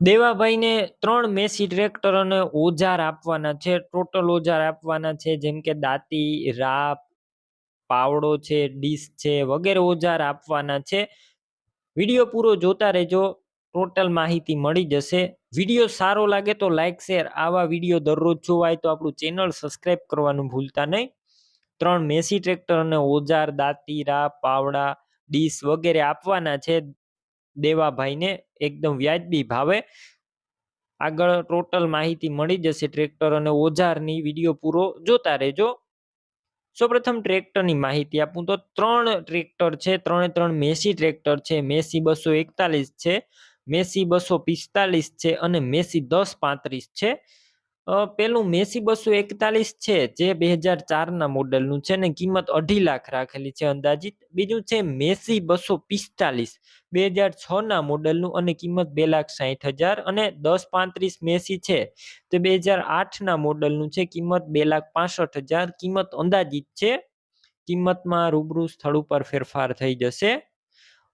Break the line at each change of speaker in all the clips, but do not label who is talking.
દેવાભાઈને 3 Massey tractor અને ઓજાર આપવાના છે. ટોટલ ઓજાર આપવાના છે, જેમ કે દાંતી, રાપ, પાવડો છે, ડીશ છે વગેરે ઓજાર આપવાના છે. વિડીયો પૂરો જોતા રહેજો, ટોટલ માહિતી મળી જશે. વિડીયો સારો લાગે તો લાઈક શેર. આવા વિડીયો દરરોજ જોવા હોય તો આપણું ચેનલ સબસ્ક્રાઈબ કરવાનું ભૂલતા નહીં. 3 મેસી ટ્રેક્ટર અને ઓજાર, દાંતી, રાપ, પાવડા, ડીશ વગેરે આપવાના છે દેવાભાઈને એકદમ વ્યાજબી ભાવે. આગળ ટોટલ માહિતી મળી જશે ટ્રેક્ટર અને ઓજારની. વિડીયો પૂરો જોતા રહેજો. સૌપ્રથમ ટ્રેક્ટરની માહિતી આપું તો 3 ટ્રેક્ટર છે. 3 મેસી ટ્રેક્ટર છે. મેસી 241 છે, મેસી 245 છે અને મેસી 1035 છે. પેલું મેસી 241 છે, જે 2004 મોડેલનું છે ને કિંમત 2.5 લાખ રાખેલી છે અંદાજિત. બીજું છે મેસી 245 2006 મોડેલનું અને કિંમત 2,60,000. અને 1035 મેસી છે તે 2008 મોડેલનું છે, કિંમત 2,65,000. કિંમત અંદાજિત છે, કિંમતમાં રૂબરૂ સ્થળ ઉપર ફેરફાર થઈ જશે.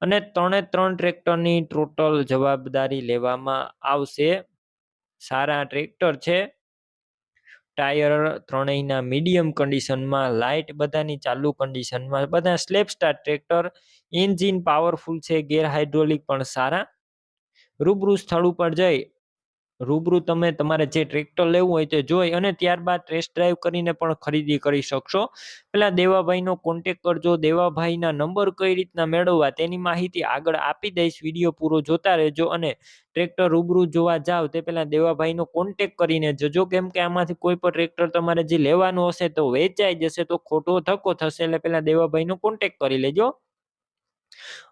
અને 3 ટ્રેક્ટરની ટોટલ જવાબદારી લેવામાં આવશે. સારા ટ્રેક્ટર છે. ટાયર ત્રણેયના મીડિયમ કન્ડિશનમાં, લાઇટ બધાની ચાલુ કન્ડિશનમાં, બધા slap star tractor. Engine powerful છે, ગેર હાઇડ્રોલિક પણ સારા. રૂબરૂ સ્થળ ઉપર જઈ રૂબરૂ તમે તમારે જે ટ્રેક્ટર લેવું હોય તે જોઈ અને ત્યારબાદ ટેસ્ટ ડ્રાઈવ કરીને પણ ખરીદી કરી શકશો. પેલા દેવાભાઈનો કોન્ટેક્ટ કરજો. દેવાભાઈના નંબર કઈ રીતના મેળવવા તેની માહિતી આગળ આપી દઈશ. વિડીયો પૂરો જોતા રહેજો. અને ટ્રેક્ટર રૂબરૂ જોવા જાવ તે પહેલા દેવાભાઈનો કોન્ટેક્ટ કરીને જજો, કેમ કે આમાંથી કોઈ પણ ટ્રેક્ટર તમારે જે લેવાનું હશે તો વેચાઈ જશે તો ખોટો ધક્કો થશે. એટલે પહેલા દેવાભાઈનો કોન્ટેક્ટ કરી લેજો.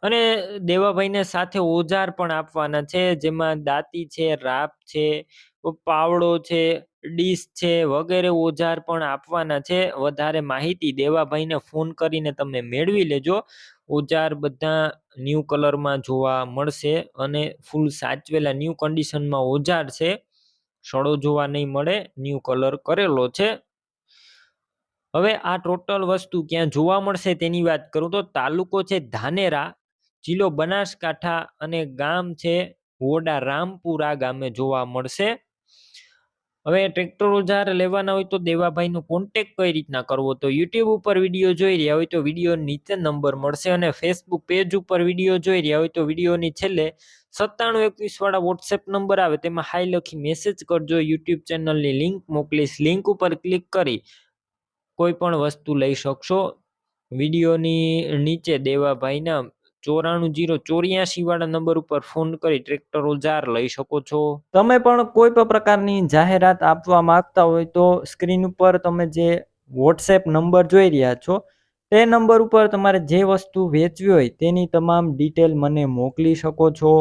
અને દેવાભાઈને સાથે ઓજાર પણ આપવાના છે, જેમાં દાંતી છે, રાપ છે, પાવડો છે, ડીશ છે વગેરે ઓજાર પણ આપવાના છે. વધારે માહિતી દેવાભાઈને ફોન કરીને તમે મેળવી લેજો. ઓજાર બધા ન્યૂ કલરમાં જોવા મળશે અને ફૂલ સાચવેલા ન્યૂ કન્ડિશનમાં ઓજાર છે. સડો જોવા નહીં મળે, ન્યૂ કલર કરેલો છે. હવે આ ટોટલ વસ્તુ ક્યાં જોવા મળશે તેની વાત કરું તો તાલુકો છે ધાનેરા, જિલ્લો બનાસકાંઠા અને ગામ છે વોડા રામપુરા ગામે જોવા મળશે. હવે ટ્રેક્ટર ઓજાર લેવાના હોય તો દેવાભાઈનો કોન્ટેક્ટ કઈ રીતના કરવો, તો યુટ્યુબ ઉપર વિડીયો જોઈ રહ્યા હોય તો વિડીયો નીચે નંબર મળશે. અને ફેસબુક પેજ ઉપર વિડીયો જોઈ રહ્યા હોય તો વિડીયોની છેલ્લે 9721 વાળા વોટ્સએપ નંબર આવે તેમાં હાઈ લખી મેસેજ કરજો. યુટ્યુબ ચેનલની લિંક મોકલીશ, લિંક ઉપર ક્લિક કરી કોઈ પણ વસ્તુ લઈ શકશો. વિડીયોની નીચે દેવાભાઈના 94,084 વાળા નંબર ઉપર ફોન કરી ટ્રેક્ટર ઓજાર લઈ શકો છો. તમે પણ કોઈ પણ પ્રકારની જાહેરાત આપવા માંગતા હોય તો સ્ક્રીન ઉપર તમે જે વોટ્સએપ નંબર જોઈ રહ્યા છો તે નંબર ઉપર તમારે જે વસ્તુ વેચવી હોય તેની તમામ ડિટેલ મને મોકલી શકો છો.